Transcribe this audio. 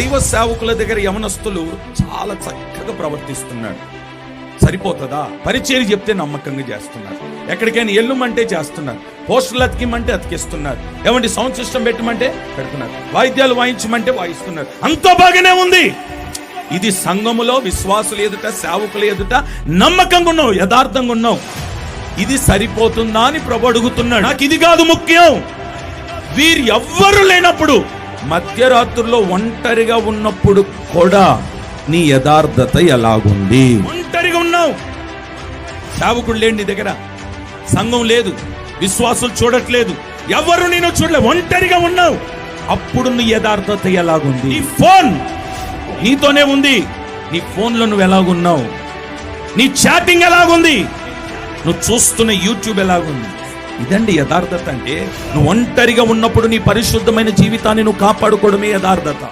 దైవ సేవకుల దగ్గర యవనస్తులు చాలా చక్కగా ప్రవర్తిస్తున్నాడు. సరిపోతుందా? పరిచయం చెప్తే నమ్మకంగా చేస్తున్నారు. ఎక్కడికైనా ఎల్లుమంటే చేస్తున్నారు. పోస్టులు అతికిమంటే అతికిస్తున్నారు. ఏమంటే సౌండ్ సిస్టమ్ పెట్టమంటే పెడుతున్నారు. వాయిద్యాలు వాయించమంటే వాయిస్తున్నారు. అంతా బాగానే ఉంది. ఇది సంఘములో విశ్వాసులు ఎదుట, సేవకులు ఎదుట నమ్మకంగా ఉన్నావు, యథార్థంగా ఉన్నావు. ఇది సరిపోతుందా అని ప్రభు అడుగుతున్నాడు. నాకు ఇది కాదు ముఖ్యం. వీరు ఎవ్వరు లేనప్పుడు, మధ్యరాత్రుల్లో ఒంటరిగా ఉన్నప్పుడు కూడా నీ యథార్థత ఎలాగుంది? ఒంటరిగా ఉన్నావు, సేవకుడు లేడు నీ దగ్గర, సంఘం లేదు, విశ్వాసులు చూడట్లేదు, ఎవరు నేను చూడలే, ఒంటరిగా ఉన్నావు. అప్పుడు నీ యథార్థత ఎలాగుంది? నీ ఫోన్ నీతోనే ఉంది. నీ ఫోన్లో నువ్వు ఎలాగున్నావు? నీ చాటింగ్ ఎలాగుంది? నువ్వు చూస్తున్న యూట్యూబ్ ఎలాగుంది? ఇదండి యథార్థత అంటే. నువ్వు ఒంటరిగా ఉన్నప్పుడు నీ పరిశుద్ధమైన జీవితాన్ని నువ్వు కాపాడుకోవడమే యథార్థత.